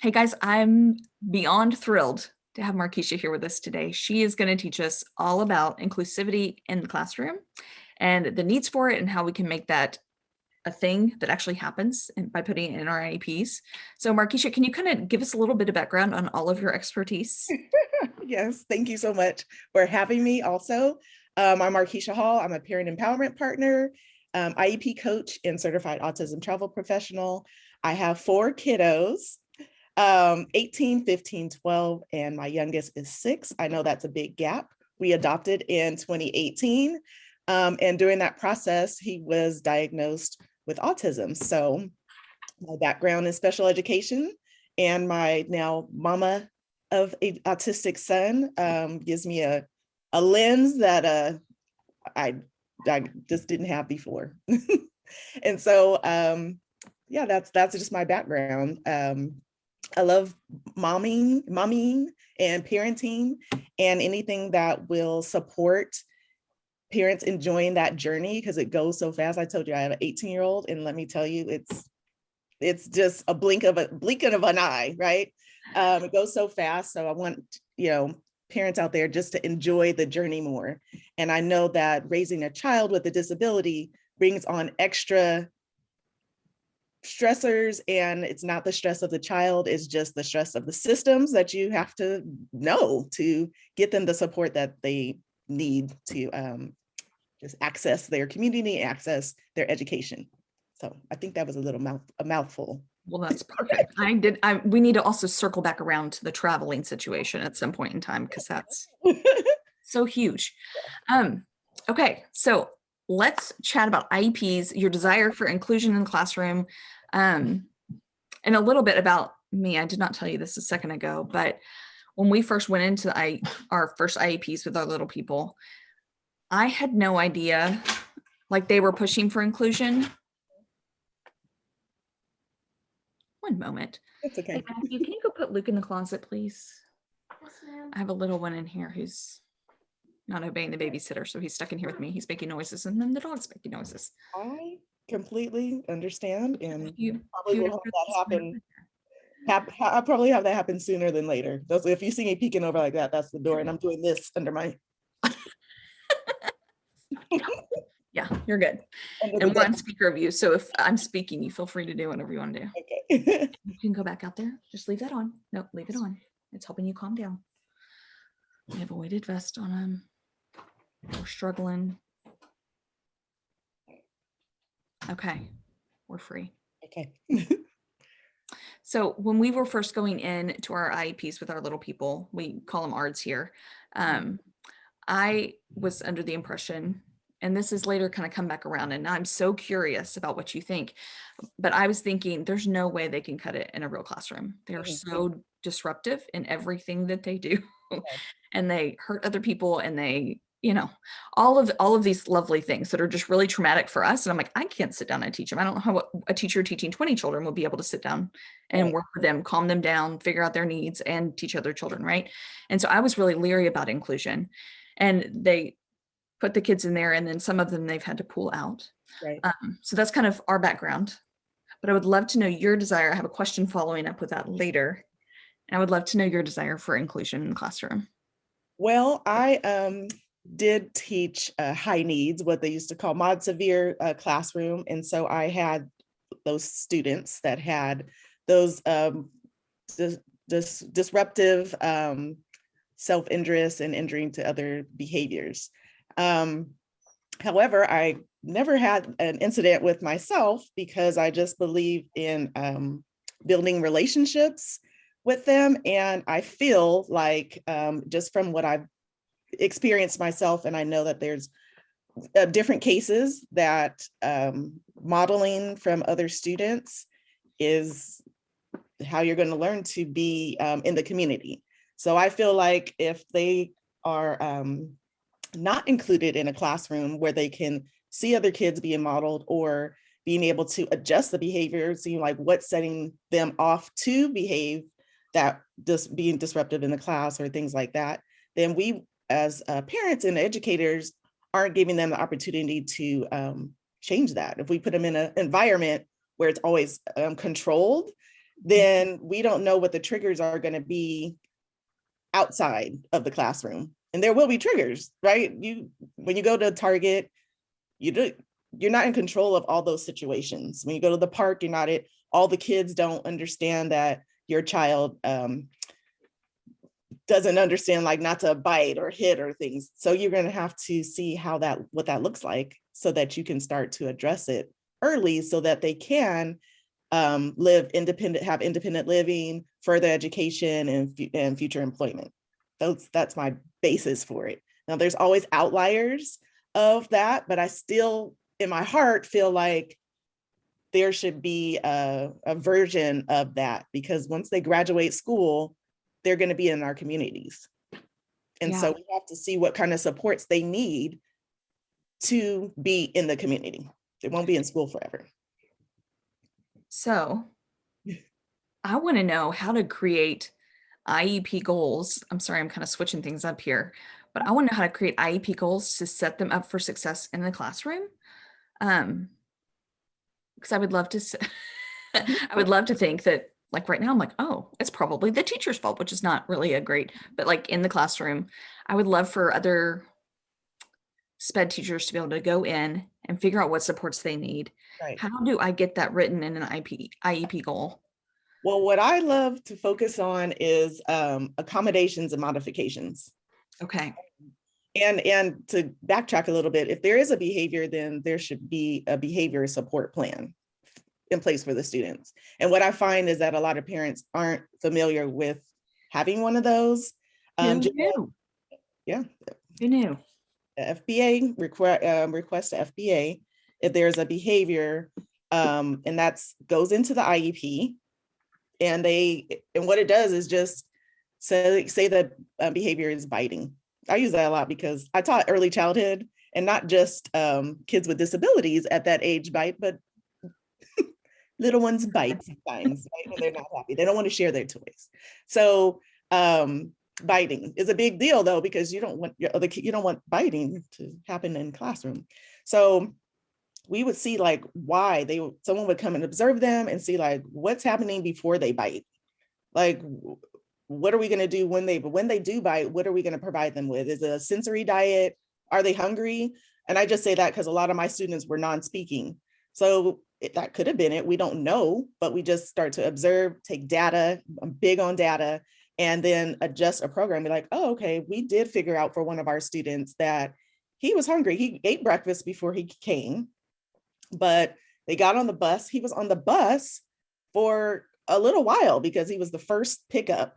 Hey guys, I'm beyond thrilled to have Markeisha here with us today. She is going to teach us all about inclusivity in the classroom and the needs for it and how we can make that a thing that actually happens by putting it in our IEPs. So Markeisha, can you kind of give us a little bit of background on all of your expertise? Yes, thank you so much for having me also. I'm Markeisha Hall. I'm a parent empowerment partner, IEP coach, and certified autism travel professional. I have 4 kiddos, 18, 15, 12, and my youngest is 6. I know that's a big gap. We adopted in 2018. And during that process, he was diagnosed with autism. So my background is special education, and my now mama of an autistic son gives me a lens that I just didn't have before. And so yeah, that's just my background. I love momming and parenting and anything that will support parents enjoying that journey, because it goes so fast. I told you I have an 18-year-old, and let me tell you, it's just a blink of an eye, right? It goes so fast. So I want, parents out there just to enjoy the journey more. And I know that raising a child with a disability brings on extra stressors, and it's not the stress of the child, it's just the stress of the systems that you have to know to get them the support that they need to just access their community, access their education. So I think that was a mouthful. Well, that's perfect. We need to also circle back around to the traveling situation at some point in time because that's so huge. Okay, so let's chat about IEPs, your desire for inclusion in the classroom, and a little bit about me. I did not tell you this a second ago, but when we first went into our first IEPs with our little people, I had no idea, like they were pushing for inclusion. One moment. It's okay. Hey, Matthew, can you go put Luke in the closet, please? Yes, ma'am. I have a little one in here who's not obeying the babysitter, so he's stuck in here with me. He's making noises, and then the dog's making noises. I completely understand, and You probably will have that happen. I probably have that happen sooner than later. If you see me peeking over like that, that's the door, and I'm doing this under my. Yeah, you're good. And we're on speaker view, so if I'm speaking, you feel free to do whatever you want to do. Okay. You can go back out there. Just leave that on. No, leave it on. It's helping you calm down. We have a weighted vest on him. We're struggling. Okay, we're free. Okay. So when we were first going in to our IEPs with our little people, we call them ARDs here. I was under the impression, and this is later kind of come back around, and I'm so curious about what you think, but I was thinking there's no way they can cut it in a real classroom. They are so disruptive in everything that they do, and they hurt other people, and they, all of these lovely things that are just really traumatic for us. And I'm like, I can't sit down and teach them. I don't know how a teacher teaching 20 children will be able to sit down and work with them, calm them down, figure out their needs, and teach other children, right? And so I was really leery about inclusion. And they put the kids in there, and then some of them they've had to pull out. Right. So that's kind of our background. But I would love to know your desire. I have a question following up with that later. And I would love to know your desire for inclusion in the classroom. Well, I did teach high needs, what they used to call mod severe classroom. And so I had those students that had those disruptive self-interest and injuring to other behaviors. However, I never had an incident with myself because I just believe in building relationships with them. And I feel like just from what I've experienced myself, and I know that there's different cases that modeling from other students is how you're going to learn to be in the community. So I feel like if they are not included in a classroom where they can see other kids being modeled or being able to adjust the behavior, seeing like what's setting them off to behave that just being disruptive in the class or things like that, then we as parents and educators aren't giving them the opportunity to change that. If we put them in an environment where it's always controlled, then we don't know what the triggers are going to be outside of the classroom. And there will be triggers, right? When you go to Target, you're not in control of all those situations. When you go to the park, you're not all the kids don't understand that your child doesn't understand like not to bite or hit or things. So you're going to have to see what that looks like so that you can start to address it early so that they can live independent, have independent living, further education, and future employment. That's my basis for it. Now there's always outliers of that, but I still in my heart feel like there should be a version of that, because once they graduate school, they're going to be in our communities. And Yeah. so we have to see what kind of supports they need to be in the community. They won't be in school forever. So I want to know how to create IEP goals. I'm sorry, I'm kind of switching things up here, but I want to know how to create IEP goals to set them up for success in the classroom. Because I would love to, I would love to think that like right now, I'm like, oh, it's probably the teacher's fault, which is not really a great, but like in the classroom, I would love for other SPED teachers to be able to go in and figure out what supports they need. Right. How do I get that written in an IEP goal? Well, what I love to focus on is accommodations and modifications. Okay. And to backtrack a little bit, if there is a behavior, then there should be a behavior support plan in place for the students. And what I find is that a lot of parents aren't familiar with having one of those. Who knew? Yeah. Who knew? FBA request to FBA if there's a behavior, and that's goes into the IEP, and what it does is just say that behavior is biting. I use that a lot because I taught early childhood, and not just kids with disabilities at that age bite, but little ones bite sometimes, right? When they're not happy, they don't want to share their toys. So biting is a big deal though, because you don't want biting to happen in classroom. So we would see like why someone would come and observe them and see like what's happening before they bite. Like, what are we going to do when they do bite? What are we going to provide them with? Is it a sensory diet? Are they hungry? And I just say that because a lot of my students were non-speaking. So that could have been it. We don't know, but we just start to observe, take data. I'm big on data, and then adjust a program. Be like, oh, okay, we did figure out for one of our students that he was hungry. He ate breakfast before he came, but they got on the bus. He was on the bus for a little while because he was the first pickup.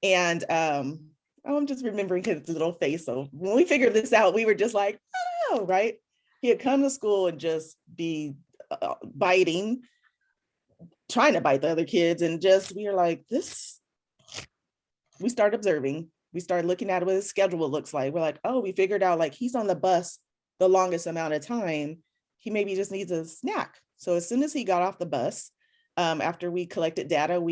And I'm just remembering his little face. So when we figured this out, we were just like, oh, right? He had come to school and just be biting, trying to bite the other kids. And just, we were like, we started observing. We started looking at what his schedule looks like. We're like, oh, we figured out like he's on the bus the longest amount of time. He maybe just needs a snack. So as soon as he got off the bus, after we collected data,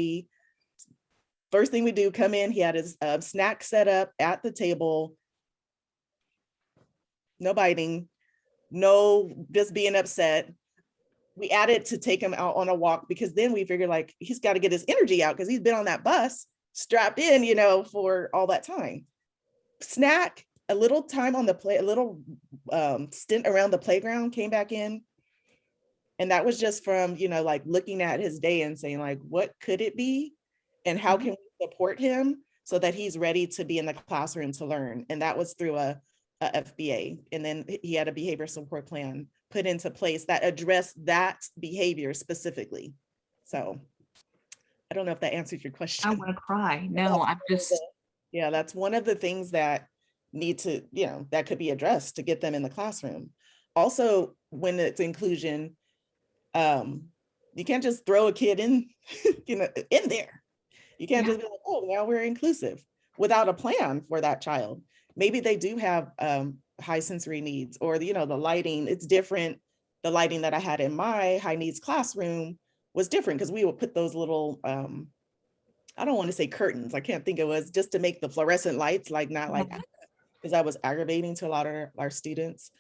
first thing we do, come in, he had his snack set up at the table. No biting, no just being upset. We added to take him out on a walk, because then we figured like he's got to get his energy out because he's been on that bus strapped in, for all that time. Snack, a little time on the play, a little stint around the playground, came back in. And that was just from, like looking at his day and saying like, what could it be? And how can we support him so that he's ready to be in the classroom to learn? And that was through a FBA. And then he had a behavior support plan put into place that addressed that behavior specifically. So I don't know if that answered your question. I want to cry. No, I'm just. Yeah, that's one of the things that need to, that could be addressed to get them in the classroom. Also, when it's inclusion, you can't just throw a kid in, in there. You can't just be like, oh, now we're inclusive without a plan for that child. Maybe they do have high sensory needs, or the lighting, it's different. The lighting that I had in my high needs classroom was different because we would put those little, I don't want to say curtains. I can't think it was just to make the fluorescent lights, like not like, because that was aggravating to a lot of our students.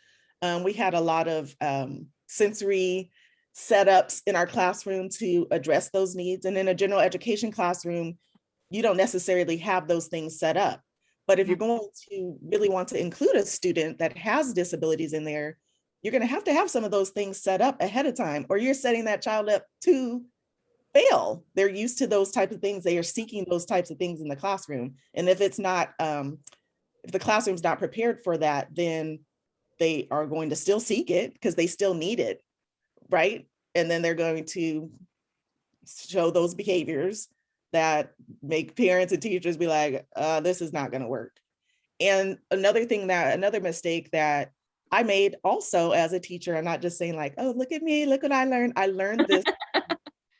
We had a lot of sensory setups in our classroom to address those needs. And in a general education classroom, you don't necessarily have those things set up. But if you're going to really want to include a student that has disabilities in there, you're going to have some of those things set up ahead of time, or you're setting that child up to fail. They're used to those types of things. They are seeking those types of things in the classroom. And if it's not, if the classroom's not prepared for that, then they are going to still seek it because they still need it, right? And then they're going to show those behaviors that make parents and teachers be like, this is not going to work. And another mistake that I made also as a teacher, I'm not just saying like, oh, look at me, look what I learned. I learned this,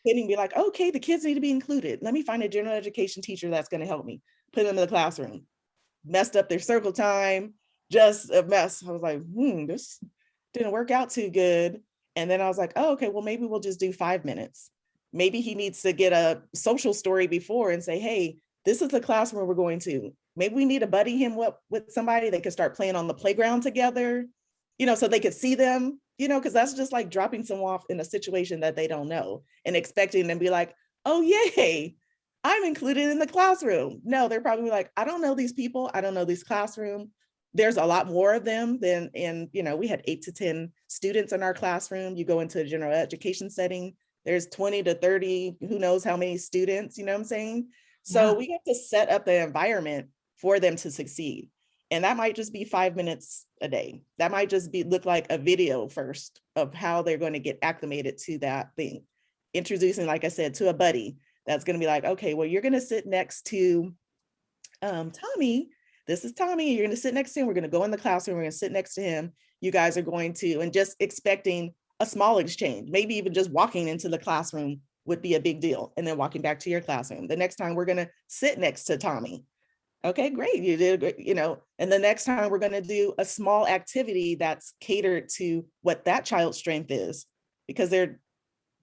hitting be like, okay, the kids need to be included. Let me find a general education teacher that's going to help me, put them in the classroom. Messed up their circle time, just a mess. I was like, this didn't work out too good. And then I was like, oh, okay, well, maybe we'll just do 5 minutes. Maybe he needs to get a social story before and say, hey, this is the classroom we're going to. Maybe we need to buddy him up with somebody that could start playing on the playground together, so they could see them, because that's just like dropping someone off in a situation that they don't know and expecting them to be like, oh, yay, I'm included in the classroom. No, they're probably like, I don't know these people. I don't know this classroom. There's a lot more of them than we had 8 to 10 students in our classroom. You go into a general education setting, there's 20 to 30, who knows how many students, you know what I'm saying? So we have to set up the environment for them to succeed. And that might just be 5 minutes a day. That might just look like a video first of how they're going to get acclimated to that thing. Introducing, like I said, to a buddy that's going to be like, okay, well, you're going to sit next to Tommy. This is Tommy. You're going to sit next to him. We're going to go in the classroom. We're going to sit next to him. You guys are going to, and just expecting a small exchange, maybe even just walking into the classroom would be a big deal. And then walking back to your classroom. The next time we're going to sit next to Tommy. Okay, great. You did great, and the next time we're going to do a small activity that's catered to what that child's strength is, because they're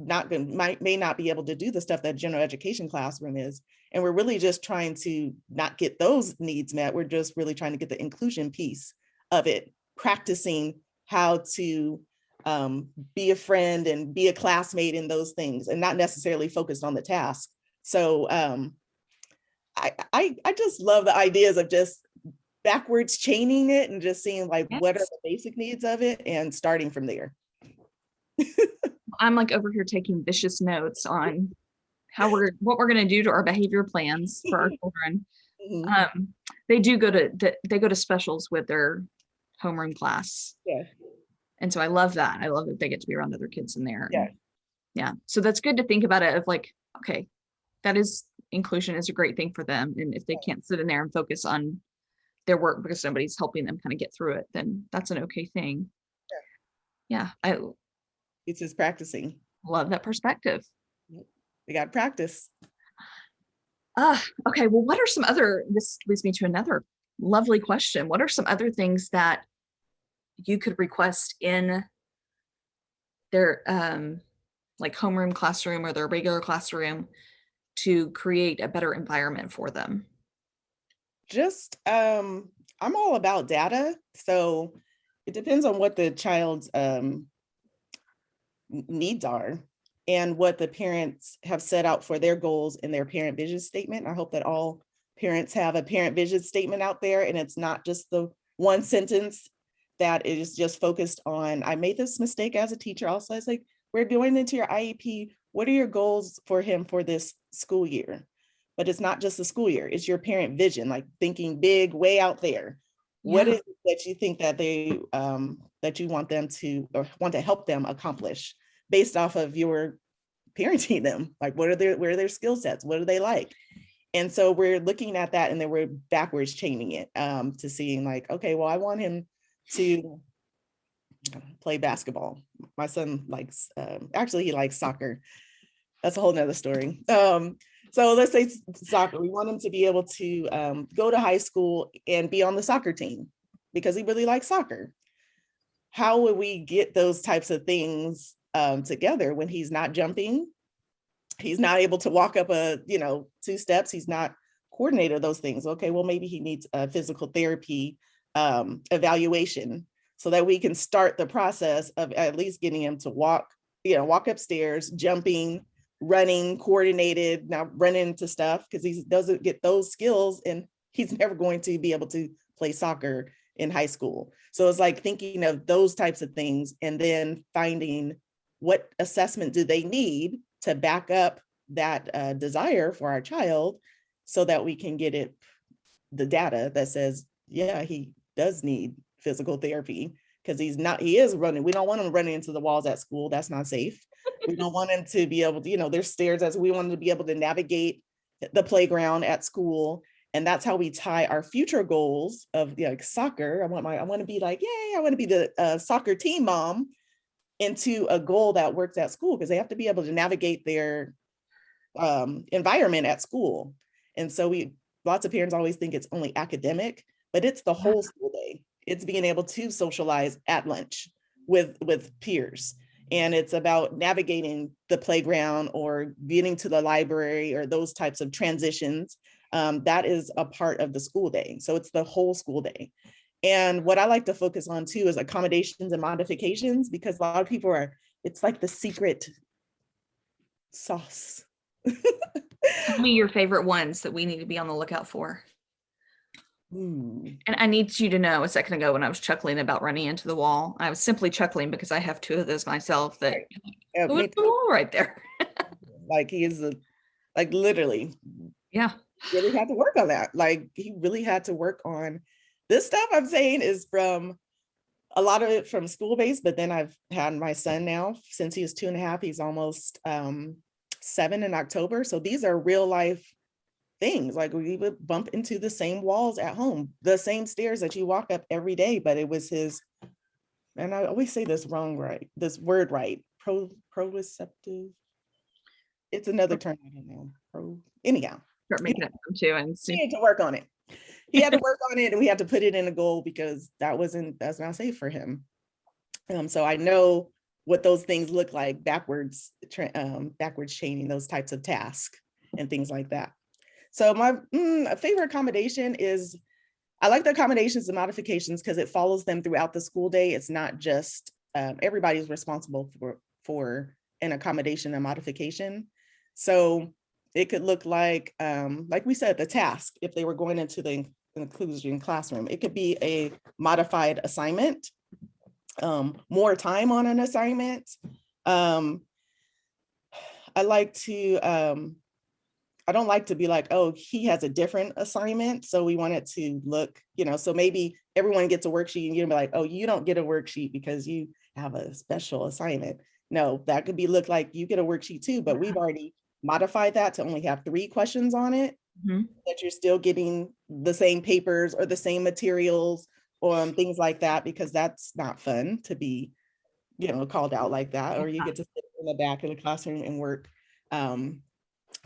may not be able to do the stuff that general education classroom is. And we're really just trying to not get those needs met. We're just really trying to get the inclusion piece of it, practicing how to be a friend and be a classmate in those things, and not necessarily focused on the task. So I just love the ideas of just backwards chaining it and just seeing like, what are the basic needs of it and starting from there. I'm like over here taking vicious notes on what we're going to do to our behavior plans for our children. Mm-hmm. They go to specials with their homeroom class. Yeah. And so I love that. I love that they get to be around other kids in there. Yeah. Yeah. So that's good to think about it of like, okay, inclusion is a great thing for them. And if they can't sit in there and focus on their work because somebody's helping them kind of get through it, then that's an okay thing. Yeah. It's just practicing. Love that perspective. We got to practice. Okay. Well, this leads me to another lovely question. What are some other things that you could request in their like homeroom classroom or their regular classroom to create a better environment for them? Just, I'm all about data. So it depends on what the child's needs are and what the parents have set out for their goals in their parent vision statement. I hope that all parents have a parent vision statement out there, and it's not just the one sentence that is just focused on, I made this mistake as a teacher. Also, it's like, we're going into your IEP. What are your goals for him for this school year? But it's not just the school year, it's your parent vision, like thinking big, way out there. Yeah. What is it that you think that they, that you want them to, or want to help them accomplish based off of your parenting them? Like, where are their skill sets? What do they like? And so we're looking at that, and then we're backwards chaining it to seeing like, okay, well, I want him to play basketball. My son likes, actually he likes soccer. That's a whole nother story. So let's say soccer, we want him to be able to go to high school and be on the soccer team because he really likes soccer. How would we get those types of things together when he's not jumping? He's not able to walk up 2 steps. He's not coordinated those things. Okay, well, maybe he needs a physical therapy evaluation so that we can start the process of at least getting him to walk, walk upstairs, jumping, running, coordinated, not running into stuff, because he doesn't get those skills and he's never going to be able to play soccer in high school. So it's like thinking of those types of things and then finding what assessment do they need to back up that desire for our child so that we can get the data that says, yeah, he does need physical therapy because he is running. We don't want him running into the walls at school. That's not safe. We don't want him to be able to, there's stairs, as we want him to be able to navigate the playground at school. And that's how we tie our future goals of like soccer. I want to be like, yay, I want to be the soccer team mom, into a goal that works at school, because they have to be able to navigate their environment at school. And so lots of parents always think it's only academic, but it's the whole school day. It's being able to socialize at lunch with peers. And it's about navigating the playground or getting to the library or those types of transitions. That is a part of the school day. So it's the whole school day. And what I like to focus on too is accommodations and modifications, because a lot of people it's like the secret sauce. Tell me your favorite ones that we need to be on the lookout for. And I need you to know, a second ago when I was chuckling about running into the wall, I was simply chuckling because I have two of those myself that right there. Like he is like literally. Yeah. Really had to work on that. Like he really had to work on this stuff I'm saying is from a lot of it from school-based, but then I've had my son now since he was 2.5. He's almost 7 in October. So these are real life things. Like we would bump into the same walls at home, the same stairs that you walk up every day, but it was and I always say this word right, proprioceptive. It's another term, I don't know. Anyhow. Start making it up too, and he had to work on it. He had to work on it, and we had to put it in a goal because that's not safe for him. So I know what those things look like backwards chaining those types of tasks and things like that. So my favorite accommodation is, I like the accommodations and modifications because it follows them throughout the school day. It's not just everybody's responsible for an accommodation and modification. So it could look like we said, the task, if they were going into the inclusion classroom, it could be a modified assignment, more time on an assignment. I don't like to be like, oh, he has a different assignment, so we want it to look, so maybe everyone gets a worksheet and you're be like, oh, you don't get a worksheet because you have a special assignment. No, that could look like you get a worksheet too, but we've already modified that to only have 3 questions on it, that you're still getting the same papers or the same materials or things like that, because that's not fun to be, called out like that, or you get to sit in the back of the classroom and work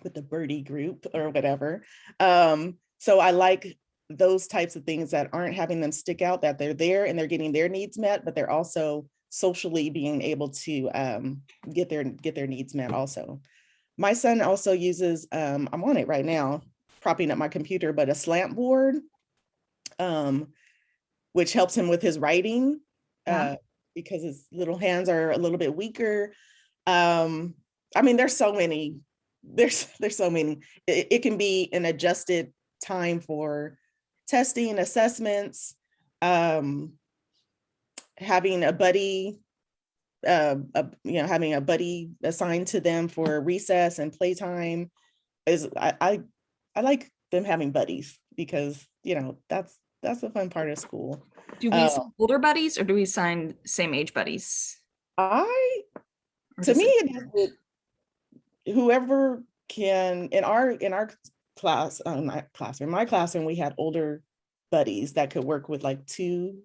with the birdie group or whatever. So I like those types of things that aren't having them stick out, that they're there and they're getting their needs met, but they're also socially being able to get their needs met also. My son also uses, I'm on it right now, propping up my computer, but a slant board, which helps him with his writing because his little hands are a little bit weaker. There's so many. There's so many. It can be an adjusted time for testing, assessments, having a buddy, having a buddy assigned to them for recess and playtime. I like them having buddies because that's the fun part of school. Do we assign older buddies or do we assign same age buddies? Whoever can. In our class, my classroom, we had older buddies that could work with like 2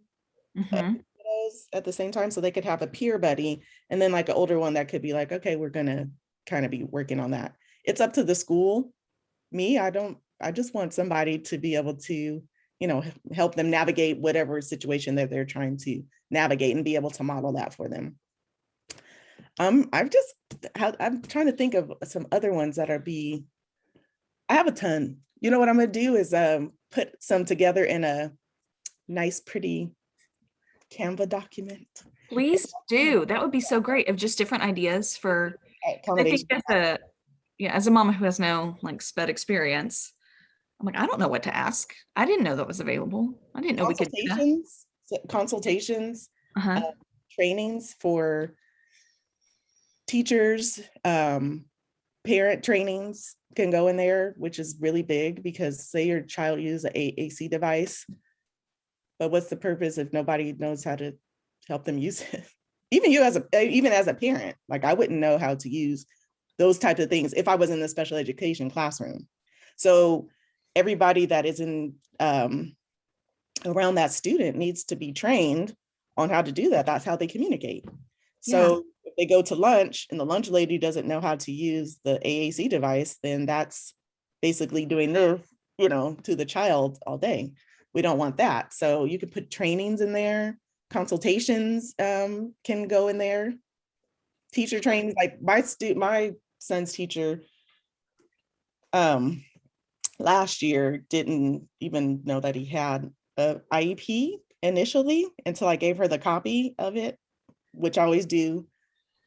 at the same time, so they could have a peer buddy and then like an older one that could be like, okay, we're gonna kind of be working on that. It's up to the school. I just want somebody to be able to help them navigate whatever situation that they're trying to navigate and be able to model that for them. I'm trying to think of some other ones that I have a ton. What I'm gonna do is put some together in a nice, pretty Canva document. Please do. That would be so great, of just different ideas for, 'cause I think Accommodation. as a mama who has no like sped experience, I'm like, I don't know what to ask. I didn't know that was available. I didn't know we could do that. Consultations, Uh-huh. uh, trainings for teachers, parent trainings can go in there, which is really big because say your child uses a AC device, but what's the purpose if nobody knows how to help them use it? Even as a parent, like I wouldn't know how to use those types of things if I was in the special education classroom. So everybody that is in around that student needs to be trained on how to do that. That's how they communicate. Yeah. So if they go to lunch and the lunch lady doesn't know how to use the AAC device, then that's basically doing this, to the child all day. We don't want that. So you could put trainings in there, consultations can go in there, teacher trainings. Like my son's teacher last year didn't even know that he had a IEP initially until I gave her the copy of it, which I always do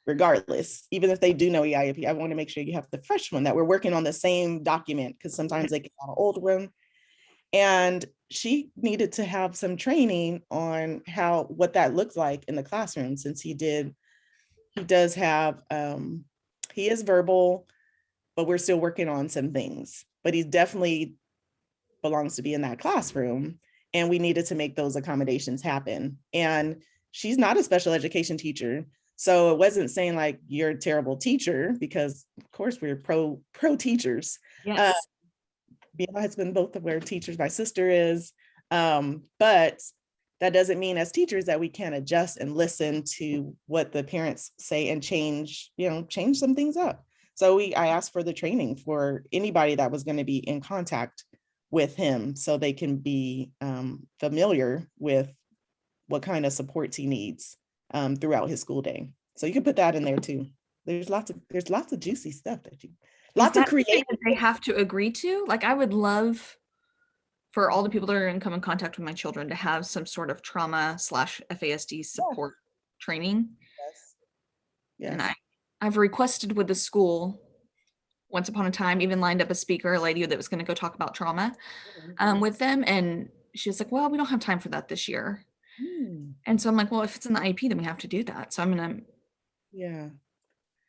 regardless. Even if they do know EIP, I want to make sure you have the fresh one, that we're working on the same document, because sometimes they get an old one. And she needed to have some training on what that looks like in the classroom, since he does have, he is verbal, but we're still working on some things. But he definitely belongs to be in that classroom, and we needed to make those accommodations happen. And she's not a special education teacher, so it wasn't saying like you're a terrible teacher, because of course we're pro teachers. Yes. Me and my husband both were teachers. My sister is, but that doesn't mean as teachers that we can't adjust and listen to what the parents say and change some things up. So I asked for the training for anybody that was going to be in contact with him, so they can be familiar with what kind of supports he needs throughout his school day. So you can put that in there too. There's lots of juicy stuff Is lots of that something creative. that they have to agree to? Like, I would love for all the people that are in come in contact with my children to have some sort of trauma slash FASD Yes, support training. yes, And yes. I've requested with the school once upon a time, even lined up a speaker, a lady that was going to go talk about trauma Mhm. with them. And she was like, well, we don't have time for that this year. Mm, And so I'm like, well, if it's in the IEP, then we have to do that. So I'm going to, yeah,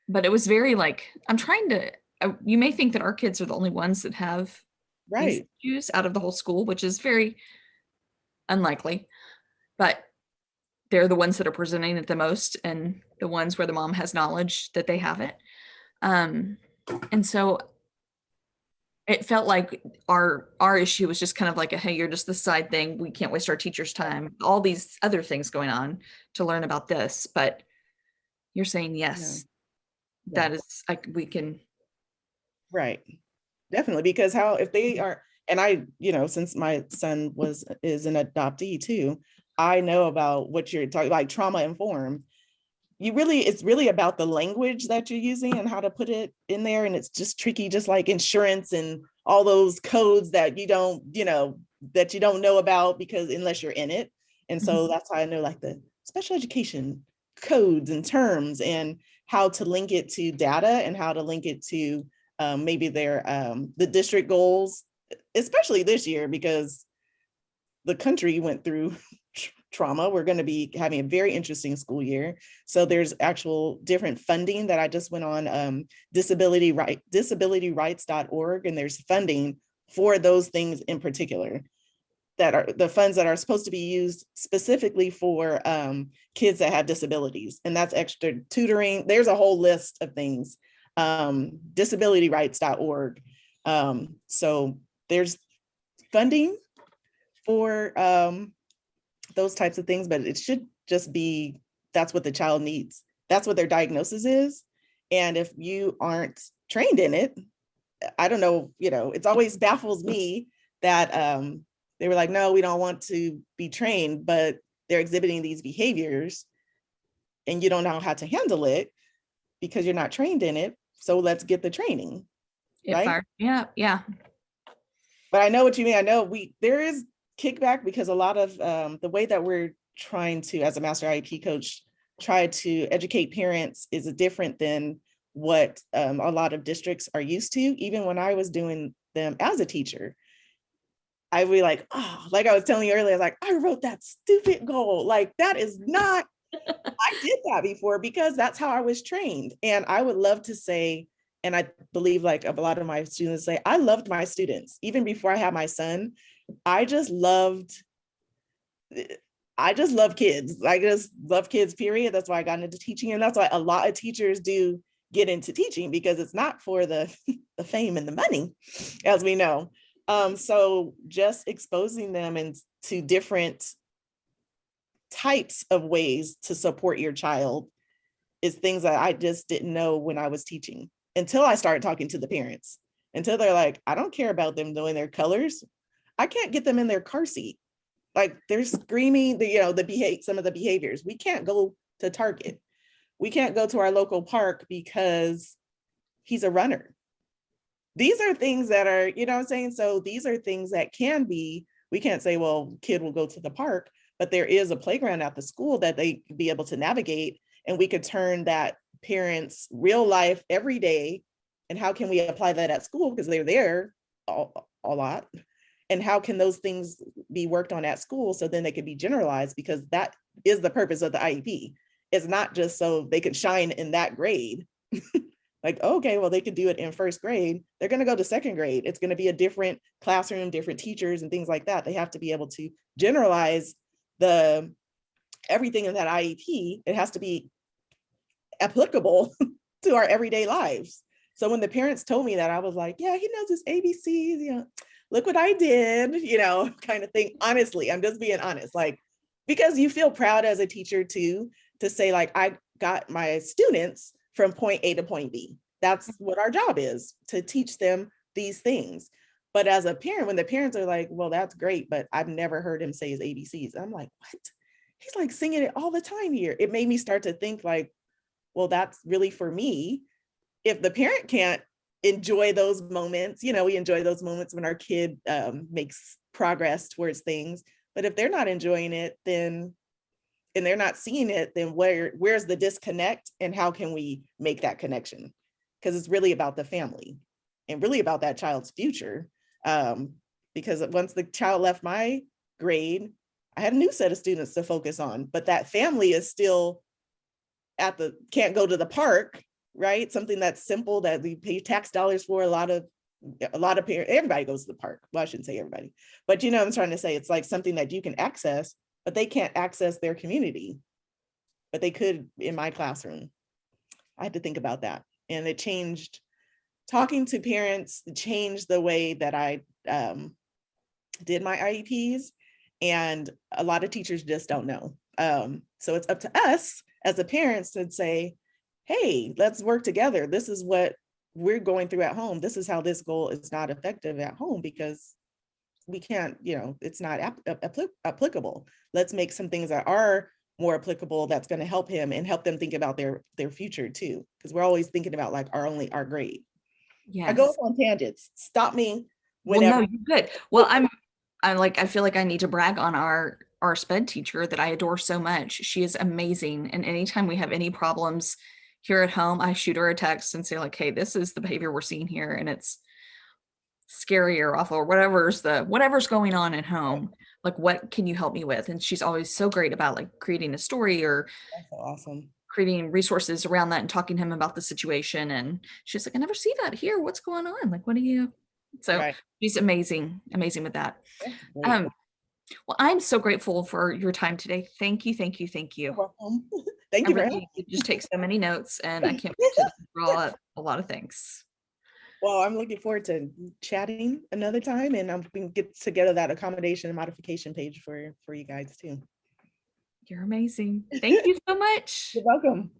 but it was very like, I'm trying to, you may think that our kids are the only ones that have these right. issues out of the whole school, which is very unlikely, but they're the ones that are presenting it the most and the ones where the mom has knowledge that they have it. Um, and so it felt like our issue was just kind of like a, hey, you're just the side thing. We can't waste our teachers' time. All these other things going on to learn about this. But you're saying Yeah, yes, yeah, that is like we can. right. Definitely, because how if they are, and since my son is an adoptee too, I know about what you're talking, like trauma informed. It's really about the language that you're using and how to put it in there. And it's just tricky, just like insurance and all those codes that you don't know about, because unless you're in it. And so that's how I know like the special education codes and terms, and how to link it to data, and how to link it to maybe the district goals, especially this year, because the country went through trauma. We're going to be having a very interesting school year. So there's actual different funding that I just went on disabilityrights.org, and there's funding for those things in particular, that are the funds that are supposed to be used specifically for kids that have disabilities. And that's extra tutoring. There's a whole list of things. Disabilityrights.org. So there's funding for those types of things, but it should just be, that's what the child needs. That's what their diagnosis is. And if you aren't trained in it, I don't know, it's always baffles me that they were like, no, we don't want to be trained, but they're exhibiting these behaviors and you don't know how to handle it because you're not trained in it. So let's get the training, It right? fired me up. Yeah. But I know what you mean. I know there is kickback, because a lot of the way that we're trying to, as a master IEP coach, try to educate parents is different than what a lot of districts are used to. Even when I was doing them as a teacher, I would be like, oh, like I was telling you earlier, like I wrote that stupid goal. Like that is not, I did that before because that's how I was trained. And I would love to say, and I believe like a lot of my students say, I loved my students. Even before I had my son, I just loved I just love kids. I just love kids, period. That's why I got into teaching. And that's why a lot of teachers do get into teaching, because it's not for the, the fame and the money, as we know. So just exposing them to different types of ways to support your child is things that I just didn't know when I was teaching, until I started talking to the parents, until they're like, I don't care about them knowing their colors. I can't get them in their car seat. Like they're screaming, some of the behaviors. We can't go to Target. We can't go to our local park because he's a runner. These are things that are, you know what I'm saying? So these are things that can be, we can't say, well, kid will go to the park, but there is a playground at the school that they could be able to navigate. And we could turn that parents' real life every day. And how can we apply that at school? Because they're there a lot. And how can those things be worked on at school so then they can be generalized, because that is the purpose of the IEP. It's not just so they can shine in that grade. Like, okay, well, they could do it in first grade. They're going to go to second grade. It's going to be a different classroom, different teachers and things like that. They have to be able to generalize everything in that IEP. It has to be applicable to our everyday lives. So when the parents told me that, I was like, yeah, he knows his ABCs, look what I did, kind of thing. Honestly, I'm just being honest, like, because you feel proud as a teacher too, to say like, I got my students from point A to point B. That's what our job is, to teach them these things. But as a parent, when the parents are like, well, that's great, but I've never heard him say his ABCs. I'm like, what? He's like singing it all the time here. It made me start to think like, well, that's really for me. If the parent can't enjoy those moments, we enjoy those moments when our kid makes progress towards things. But if they're not enjoying it, then, and they're not seeing it, then where's the disconnect, and how can we make that connection? Because it's really about the family and really about that child's future. Because once the child left my grade, I had a new set of students to focus on, but that family is still can't go to the park, right? Something that's simple that we pay tax dollars for. A lot of parents, everybody goes to the park. Well, I shouldn't say everybody, but I'm trying to say, it's like something that you can access, but they can't access their community, but they could in my classroom. I had to think about that. And it changed, talking to parents changed the way that I did my IEPs. And a lot of teachers just don't know. So it's up to us as the parents to say, hey, let's work together. This is what we're going through at home. This is how this goal is not effective at home, because we can't, it's not applicable. Let's make some things that are more applicable, that's going to help him and help them think about their future too. Because we're always thinking about like our grade. I go Yes. on tangents. Stop me Well, no, whenever. you're good. Well, I feel like I need to brag on our sped teacher that I adore so much. She is amazing. And anytime we have any problems here at home, I shoot her a text and say like, hey, this is the behavior we're seeing here, and it's scary or awful or whatever's going on at home. Like, what can you help me with? And she's always so great about like creating a story or That's so awesome. creating resources around that and talking to him about the situation. And she's like, I never see that here. What's going on? Like, what do you? So Right. she's amazing with that. That's great. Um, well, I'm so grateful for your time today. Thank you, thank you, thank you. You're welcome. Thank I you for having really did just take so many notes, and I can't wait to draw a lot of things. Well, I'm looking forward to chatting another time, and I'm going to get together that accommodation and modification page for you guys too. You're amazing. Thank you so much. You're welcome.